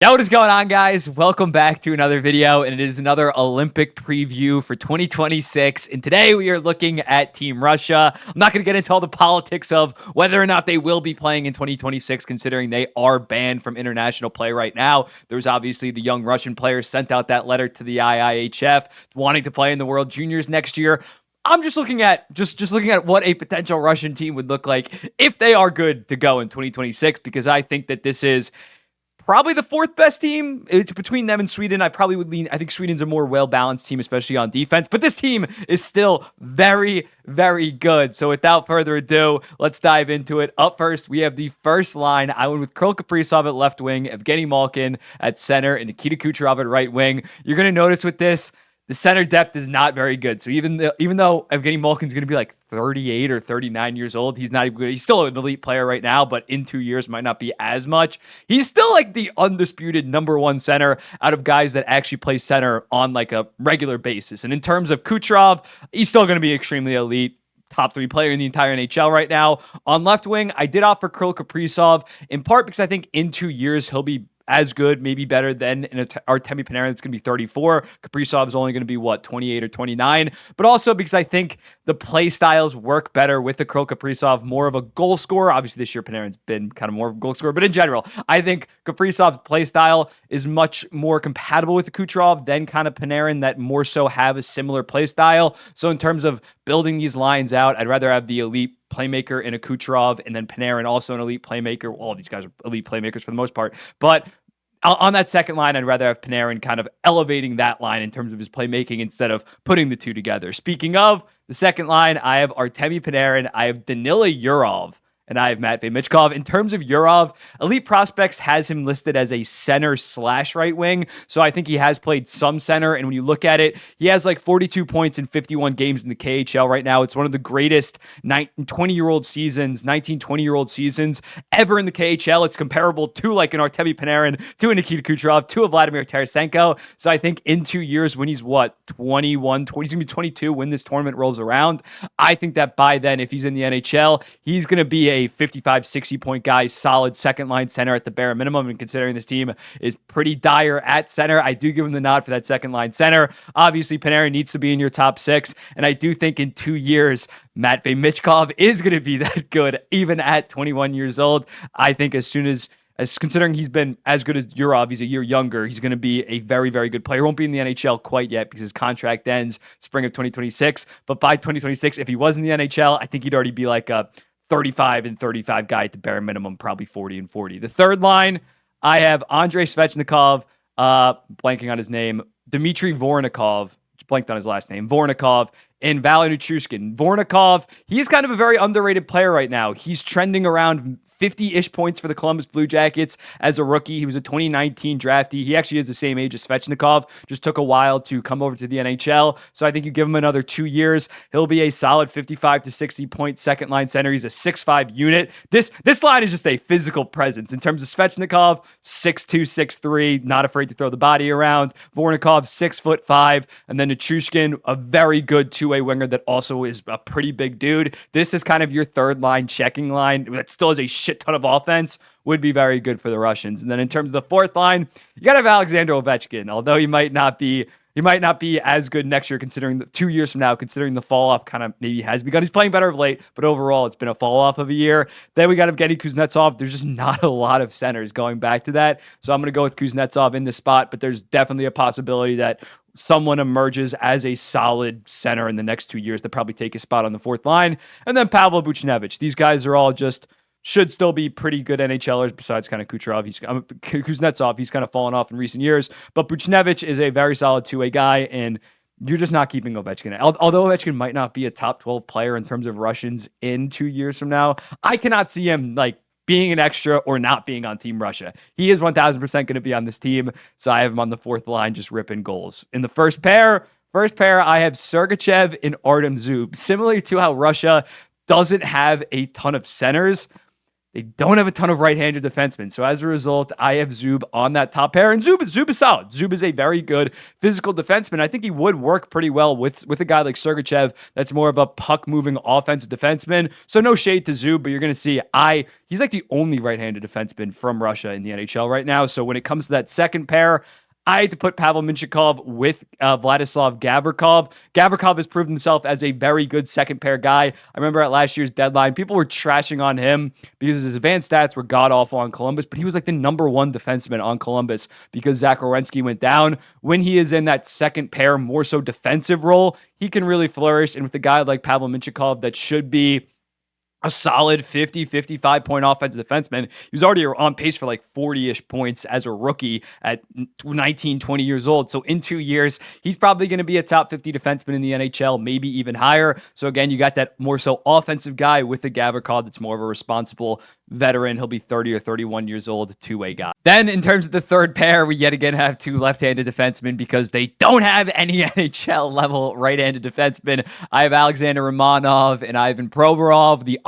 Yo, what is going on, guys? Welcome back to another video, and it is another Olympic preview for 2026. And today we are looking at Team Russia. I'm not going to get into all the politics of whether or not they will be playing in 2026, considering they are banned from international play right now. There's obviously the young Russian players sent out that letter to the IIHF wanting to play in the World Juniors next year. I'm just looking at looking at what a potential Russian team would look like if they are good to go in 2026, because I think that this is probably the fourth best team. It's between them and Sweden. I probably would lean. I think Sweden's a more well-balanced team, especially on defense. But this team is still very, very good. So without further ado, let's dive into it. Up first, we have the first line. I went with Kirill Kaprizov at left wing, Evgeny Malkin at center, and Nikita Kucherov at right wing. You're going to notice with this, the center depth is not very good. So even though Evgeny Malkin's going to be like 38 or 39 years old, he's not even good. He's still an elite player right now, but in 2 years might not be as much. He's still like the undisputed number one center out of guys that actually play center on like a regular basis. And in terms of Kucherov, he's still going to be extremely elite. Top three player in the entire NHL right now. On left wing, I did opt for Kirill Kaprizov, in part because I think in 2 years he'll be as good, maybe better than Artemi Panarin that's going to be 34. Kaprizov is only going to be, 28 or 29? But also because I think the play styles work better with the Kirill Kaprizov, more of a goal scorer. Obviously, this year Panarin's been kind of more of a goal scorer, but in general, I think Kaprizov's play style is much more compatible with the Kucherov than kind of Panarin that more so have a similar play style. So in terms of building these lines out, I'd rather have the elite playmaker in a Kucherov and then Panarin also an elite playmaker. All these guys are elite playmakers for the most part, but on that second line, I'd rather have Panarin kind of elevating that line in terms of his playmaking instead of putting the two together. Speaking of the second line, I have Artemi Panarin, I have Danila Yurov, and I have Matvei Michkov. In terms of Yurov, Elite Prospects has him listed as a center / right wing. So I think he has played some center. And when you look at it, he has like 42 points in 51 games in the KHL right now. It's one of the greatest 20-year-old seasons, 20-year-old seasons ever in the KHL. It's comparable to like an Artemi Panarin, to a Nikita Kucherov, to a Vladimir Tarasenko. So I think in 2 years when he's 21, 20, he's going to be 22 when this tournament rolls around. I think that by then, if he's in the NHL, he's going to be a 55, 60 point guy, solid second line center at the bare minimum. And considering this team is pretty dire at center, I do give him the nod for that second line center. Obviously, Panarin needs to be in your top six. And I do think in 2 years, Matvei Michkov is going to be that good, even at 21 years old. I think as considering he's been as good as Yurov, he's a year younger, he's going to be a very, very good player. Won't be in the NHL quite yet because his contract ends spring of 2026. But by 2026, if he was in the NHL, I think he'd already be like a 35 and 35 guy at the bare minimum, probably 40 and 40. The third line, I have Andrei Svechnikov, blanking on his name, Dmitry Vornikov, blanked on his last name, Vornikov, and Valeri Nichushkin. Vornikov, he's kind of a very underrated player right now. He's trending around 50-ish points for the Columbus Blue Jackets as a rookie. He was a 2019 draftee. He actually is the same age as Svechnikov. Just took a while to come over to the NHL. So I think you give him another 2 years, he'll be a solid 55 to 60 point second line center. He's a 6'5" unit. This line is just a physical presence. In terms of Svechnikov, 6'2", 6'3", not afraid to throw the body around. Vornikov, 6'5", and then Nichushkin, a very good two-way winger that also is a pretty big dude. This is kind of your third line checking line that still has a shit ton of offense, would be very good for the Russians. And then in terms of the fourth line, you got to have Alexander Ovechkin, although he might not be as good next year, considering 2 years from now, considering the fall off kind of maybe has begun. He's playing better of late, but overall it's been a fall off of a year. Then we got Evgeny Kuznetsov. There's just not a lot of centers going back to that. So I'm going to go with Kuznetsov in this spot, but there's definitely a possibility that someone emerges as a solid center in the next 2 years to probably take a spot on the fourth line. And then Pavel Buchnevich. These guys are all just should still be pretty good NHLers besides kind of Kucherov. Kuznetsov, he's kind of fallen off in recent years. But Buchnevich is a very solid two-way guy, and you're just not keeping Ovechkin. Although Ovechkin might not be a top 12 player in terms of Russians in 2 years from now, I cannot see him like being an extra or not being on Team Russia. He is 1,000% going to be on this team, so I have him on the fourth line just ripping goals. In the first pair, I have Sergachev and Artem Zub. Similarly to how Russia doesn't have a ton of centers, They don't have a ton of right-handed defensemen. So as a result, I have Zub on that top pair. And Zub is solid. Zub is a very good physical defenseman. I think he would work pretty well with a guy like Sergachev that's more of a puck-moving offensive defenseman. So no shade to Zub, but you're going to see he's like the only right-handed defenseman from Russia in the NHL right now. So when it comes to that second pair, I had to put Pavel Mintyukov with Vladislav Gavrikov. Gavrikov has proven himself as a very good second pair guy. I remember at last year's deadline, people were trashing on him because his advanced stats were god awful on Columbus, but he was like the number one defenseman on Columbus because Zach Werenski went down. When he is in that second pair, more so defensive role, he can really flourish. And with a guy like Pavel Mintyukov that should be a solid 50, 55 point offensive defenseman. He was already on pace for like 40-ish points as a rookie at 19, 20 years old. So in 2 years, he's probably going to be a top 50 defenseman in the NHL, maybe even higher. So again, you got that more so offensive guy with the Gavrikov that's more of a responsible veteran. He'll be 30 or 31 years old, two-way guy. Then in terms of the third pair, we yet again have two left-handed defensemen because they don't have any NHL level right-handed defensemen. I have Alexander Romanov and Ivan Provorov, the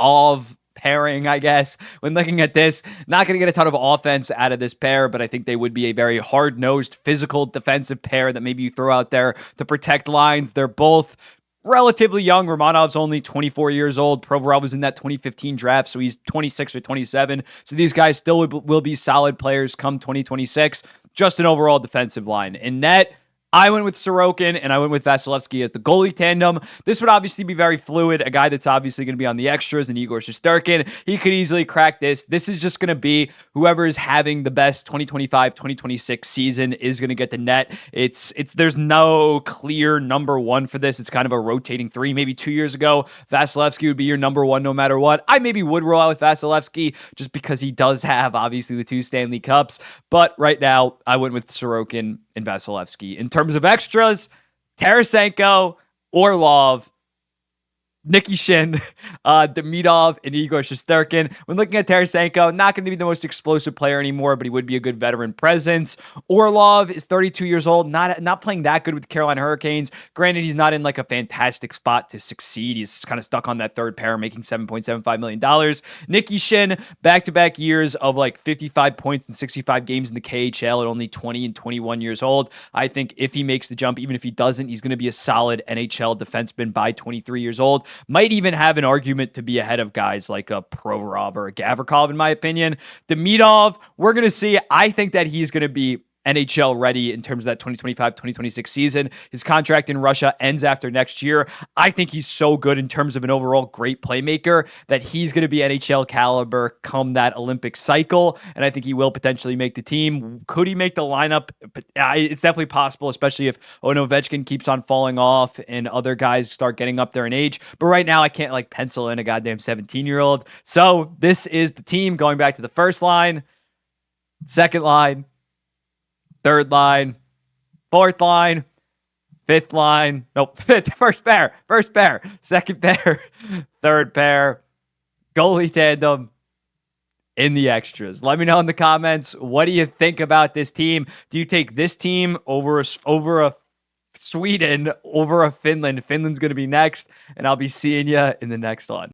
pairing, I guess. When looking at this, not going to get a ton of offense out of this pair, but I think they would be a very hard-nosed, physical defensive pair that maybe you throw out there to protect lines. They're both relatively young. Romanov's only 24 years old. Provorov was in that 2015 draft, so he's 26 or 27. So these guys still will be solid players come 2026. Just an overall defensive line. In net, I went with Sorokin and I went with Vasilevsky as the goalie tandem. This would obviously be very fluid. A guy that's obviously going to be on the extras and Igor Shesterkin, he could easily crack this. This is just going to be whoever is having the best 2025-2026 season is going to get the net. There's no clear number one for this. It's kind of a rotating three. Maybe 2 years ago, Vasilevsky would be your number one no matter what. I maybe would roll out with Vasilevsky just because he does have obviously the 2 Stanley Cups. But right now, I went with Sorokin and Vasilevsky. In terms of extras, Tarasenko, Orlov, Nikki Shin, Demidov, and Igor Shesterkin. When looking at Tarasenko, not going to be the most explosive player anymore, but he would be a good veteran presence. Orlov is 32 years old, not playing that good with the Carolina Hurricanes. Granted, he's not in like a fantastic spot to succeed. He's kind of stuck on that third pair, making $7.75 million. Nikki Shin, back-to-back years of like 55 points in 65 games in the KHL at only 20 and 21 years old. I think if he makes the jump, even if he doesn't, he's going to be a solid NHL defenseman by 23 years old. Might even have an argument to be ahead of guys like a Provorov or a Gavrikov, in my opinion. Demidov, we're going to see. I think that he's going to be NHL ready in terms of that 2025-2026 season. His contract in Russia ends after next year. I think he's so good in terms of an overall great playmaker that he's going to be NHL caliber come that Olympic cycle, and I think he will potentially make the team. Could he make the lineup? It's definitely possible, especially if Ovechkin keeps on falling off and other guys start getting up there in age. But right now, I can't like pencil in a goddamn 17-year-old. So this is the team going back to the first line, second line, third line, fourth line, fifth line. Nope, first pair, second pair, third pair, goalie tandem in the extras. Let me know in the comments, what do you think about this team? Do you take this team over a Sweden, over a Finland? Finland's going to be next, and I'll be seeing you in the next one.